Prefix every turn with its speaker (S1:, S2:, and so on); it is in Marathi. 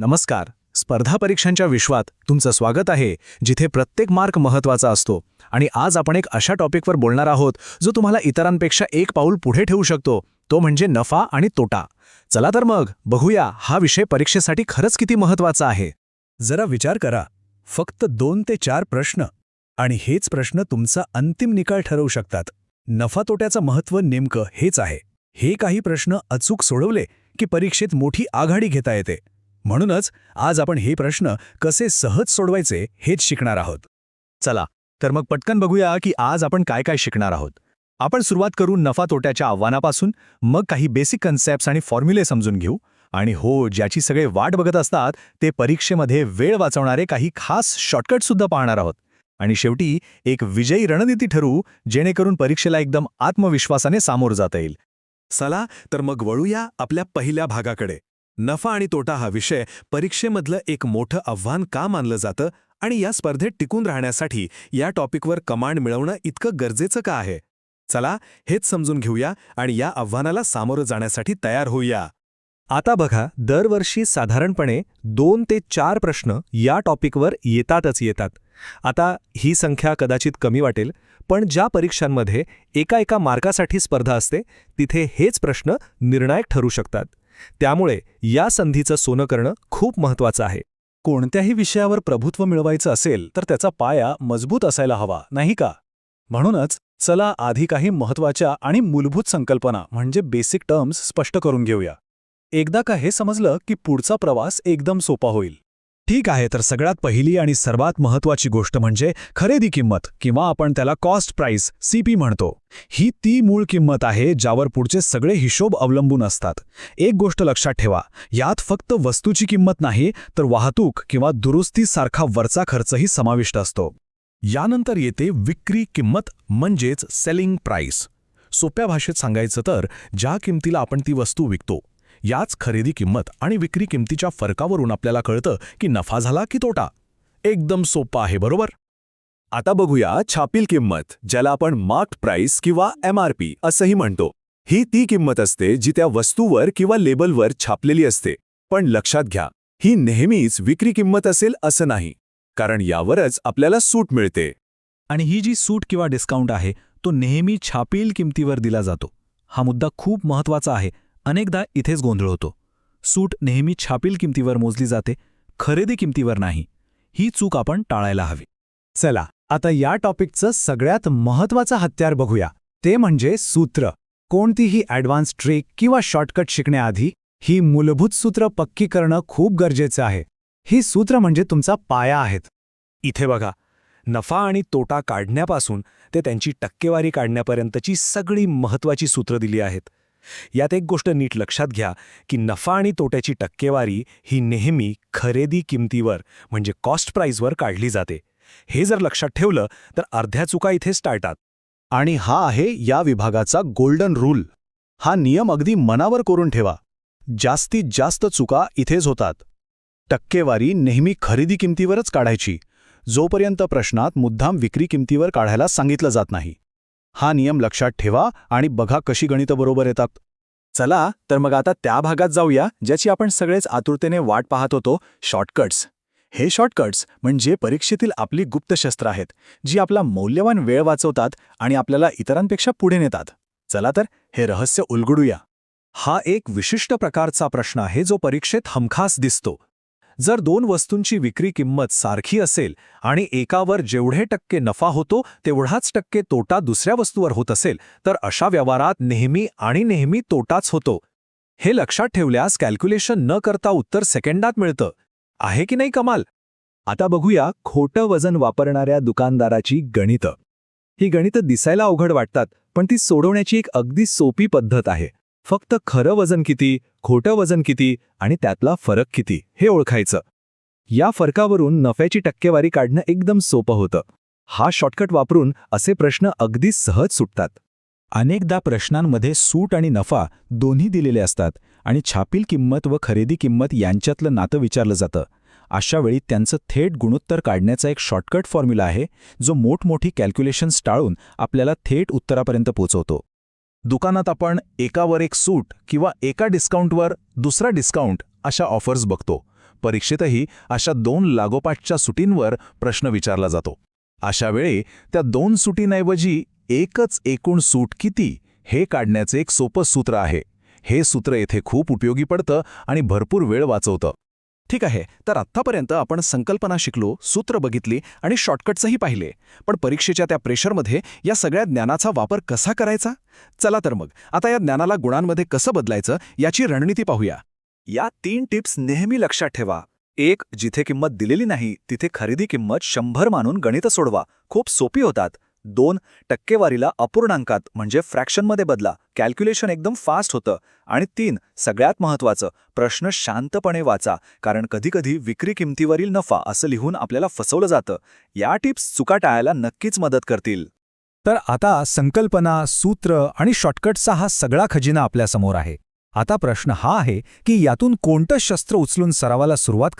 S1: नमस्कार. स्पर्धा परीक्षांच्या विश्वात तुमचं स्वागत आहे, जिथे प्रत्येक मार्क महत्त्वाचा असतो. आणि आज आपण एक अशा टॉपिकवर बोलणार आहोत जो तुम्हाला इतरांपेक्षा एक पाऊल पुढे ठेवू शकतो, तो म्हणजे नफा आणि तोटा. चला तर मग बघूया हा विषय परीक्षेसाठी खरंच किती महत्त्वाचा आहे.
S2: जरा विचार करा, फक्त 2 ते 4 प्रश्न आणि हेच प्रश्न तुमचा अंतिम निकाल ठरवू शकतात. नफा तोट्याचं महत्त्व नेमकं हेच आहे. हे काही प्रश्न अचूक सोडवले की परीक्षेत मोठी आघाडी घेता येते. म्हणूनच आज आपण हे प्रश्न कसे सहज सोडवायचे हेच शिकणार आहोत.
S1: चला तर मग पटकन बघूया की आज आपण काय काय शिकणार आहोत. आपण सुरुवात करू नफा तोट्याच्या आव्हानापासून, मग काही बेसिक कन्सेप्ट्स आणि फॉर्म्युले समजून घेऊ. आणि हो, ज्याची सगळे वाट बघत असतात ते परीक्षेमध्ये वेळ वाचवणारे काही खास शॉर्टकट सुद्धा पाहणार आहोत. आणि शेवटी एक विजयी रणनीती ठरवू, जेणेकरून परीक्षेला एकदम आत्मविश्वासाने सामोरं जाता येईल.
S3: चला तर मग वळूया आपल्या पहिल्या भागाकडे. नफा आणि तोटा हा विषय परीक्षेमधलं एक मोठं आव्हान का मानलं जातं आणि या स्पर्धेत टिकून राहण्यासाठी या टॉपिकवर कमांड मिळवणं इतकं गरजेचं का आहे? चला हेच समजून घेऊया आणि या आव्हानाला सामोरं जाण्यासाठी तयार होऊया.
S1: आता बघा, दरवर्षी साधारणपणे 2 ते 4 प्रश्न या टॉपिकवर येतात. आता ही संख्या कदाचित कमी वाटेल, पण ज्या परीक्षांमध्ये एका मार्कासाठी स्पर्धा असते तिथे हेच प्रश्न निर्णायक ठरू शकतात. त्यामुळे या संधीचं सोनं करणं खूप महत्त्वाचं आहे.
S2: कोणत्याही विषयावर प्रभुत्व मिळवायचं असेल तर त्याचा पाया मजबूत असायला हवा, नाही का? म्हणूनच चला आधी काही महत्त्वाच्या आणि मूलभूत संकल्पना म्हणजे बेसिक टर्म्स स्पष्ट करून घेऊया. एकदा का हे समजलं की पुढचा प्रवास एकदम सोपा होईल. ठीक आहे, तर सगळ्यात पहिली आणि सर्वात महत्त्वाची गोष्ट म्हणजे खरेदी किंमत, किंवा आपण त्याला कॉस्ट प्राइस CP म्हणतो. ही ती मूळ किंमत आहे ज्यावर पुढचे सगळे हिशोब अवलंबून असतात. एक गोष्ट लक्षात ठेवा, यात फक्त वस्तूची किंमत नाही तर वाहतूक किंवा दुरुस्तीसारखा वरचा खर्चही समाविष्ट असतो.
S3: यानंतर येते विक्री किंमत म्हणजेच सेलिंग प्राइस. सोप्या भाषेत सांगायचं तर ज्या किमतीला आपण ती वस्तू विकतो, याच खरेदी किंमत आणि विक्री किंमतीच्या फरकावरून आपल्याला कळतं की नफा झाला की तोटा. एकदम सोपं आहे, बरोबर?
S2: आता बघूया छापील किंमत, ज्याला आपण मार्क्ड प्राइस किंवा MRP असंही म्हणतो. ही ती किंमत असते जी त्या वस्तूवर किंवा लेबलवर छापलेली असते. पण लक्षात घ्या, ही नेहमीच विक्री किंमत असेल असं नाही, कारण यावरच आपल्याला सूट मिळते. आणि ही जी सूट किंवा डिस्काउंट आहे तो नेहमी छापील किंमतीवर दिला जातो. हा मुद्दा खूप महत्त्वाचा आहे. अनेकदा इथेच गोंधळ होतो. सूट नेहमी छापील किंमतीवर मोजली जाते, खरेदी किंमतीवर नाही. ही चूक आपण टाळायला हवी. चला आता या टॉपिकचं सगळ्यात महत्त्वाचं हत्यार बघूया, ते म्हणजे सूत्र. कोणतीही ॲडव्हान्स ट्रिक किंवा शॉर्टकट शिकण्याआधी ही मूलभूत सूत्र पक्की करणं खूप गरजेचं आहे. ही सूत्र म्हणजे तुमचा पाया आहेत.
S3: इथे बघा, नफा आणि तोटा काढण्यापासून ते त्यांची टक्केवारी काढण्यापर्यंतची सगळी महत्त्वाची सूत्र दिली आहेत. यात एक गोष्ट नीट लक्षात घ्या की नफा आणि तोट्याची टक्केवारी ही नेहमी खरेदी किंमतीवर म्हणजे कॉस्ट प्राइसवर काढली जाते. हे जर लक्षात ठेवलं तर अर्ध्या चुका इथेच टाळतात.
S1: आणि हा आहे या विभागाचा गोल्डन रूल. हा नियम अगदी मनावर करून ठेवा. जास्तीत जास्त चुका इथेच होतात. टक्केवारी नेहमी खरेदी किंमतीवरच काढायची, जोपर्यंत प्रश्नात मुद्दाम विक्री किंमतीवर काढायला सांगितलं जात नाही. हा नियम लक्षात ठेवा आणि बघा कशी गणितं बरोबर येतात.
S2: चला तर मग आता त्या भागात जाऊया ज्याची आपण सगळेच आतुरतेने वाट पाहत होतो, शॉर्टकट्स. हे शॉर्टकट्स म्हणजे परीक्षेतील आपली गुप्त शस्त्र आहेत, जी आपला मौल्यवान वेळ वाचवतात आणि आपल्याला इतरांपेक्षा पुढे नेतात. चला तर हे रहस्य उलगडूया. हा एक विशिष्ट प्रकारचा प्रश्न आहे जो परीक्षेत हमखास दिसतो. जर 2 वस्तूंची विक्री किंमत सारखी असेल आणि एकावर जेवढे टक्के नफा होतो तेवढाच टक्के तोटा दुसऱ्या वस्तूवर होत असेल, तर अशा व्यवहारात नेहमी तोटाच होतो. हे लक्षात ठेवल्यास कॅल्क्युलेशन न करता उत्तर सेकंदात मिळतं. आहे की नाही कमाल? आता बघूया खोटं वजन वापरणाऱ्या दुकानदाराची गणितं. ही गणितं दिसायला अवघड वाटतात, पण ती सोडवण्याची एक अगदी सोपी पद्धत आहे. फक्त खरं वजन किती, खोटं वजन किती आणि त्यातला फरक किती हे ओळखायचं. या फरकावरून नफ्याची टक्केवारी काढणं एकदम सोपं होतं. हा शॉर्टकट वापरून असे प्रश्न अगदी सहज सुटतात. अनेकदा प्रश्नांमध्ये सूट आणि नफा दोन्ही दिलेले असतात आणि छापील किंमत व खरेदी किंमत यांच्यातलं नातं विचारलं जातं. अशा वेळी त्यांचं थेट गुणोत्तर काढण्याचा एक शॉर्टकट फॉर्म्युला आहे, जो मोठमोठी कॅल्क्युलेशन्स टाळून आपल्याला थेट उत्तरापर्यंत पोहोचवतो. दुकानात आपण एकावर एक सूट किंवा एका डिस्काउंटवर दुसरा डिस्काउंट अशा ऑफर्स बघतो. परीक्षेतही अशा 2 लागोपाठच्या सुटींवर प्रश्न विचारला जातो. अशा वेळी त्या 2 सुटींऐवजी एकच एकूण सूट किती हे काढण्याचे एक सोपं सूत्र आहे. हे सूत्र येथे खूप उपयोगी पडतं आणि भरपूर वेळ वाचवतं.
S4: ठीक आहे, तर आत्तापर्यंत आपण संकल्पना शिकलो, सूत्र बघितली आणि शॉर्टकट्सही पाहिले. पण परीक्षेच्या त्या प्रेशरमध्ये या सगळ्या ज्ञानाचा वापर कसा करायचा? चला तर मग आता या ज्ञानाला गुणांमध्ये कसं बदलायचं याची रणनीती पाहूया.
S3: या 3 टिप्स नेहमी लक्षात ठेवा. 1. जिथे किंमत दिलेली नाही तिथे खरेदी किंमत 100 मानून गणितं सोडवा. खूप सोपी होतात. 2. टक्केवारीला अपूर्णांकात म्हणजे फ्रॅक्शनमध्ये बदला. कॅल्क्युलेशन एकदम फास्ट होतं. आणि 3. सगळ्यात महत्त्वाचं, प्रश्न शांतपणे वाचा, कारण कधीकधी विक्री किंमतीवरील नफा असं लिहून आपल्याला फसवलं जातं. या टिप्स चुका टाळायला नक्कीच मदत करतील.
S1: तर आता संकल्पना, सूत्र आणि शॉर्टकट्सचा हा सगळा खजिना आपल्यासमोर आहे. आता प्रश्न हा आहे की यातून कोणतं शस्त्र उचलून सरावाला सुरुवात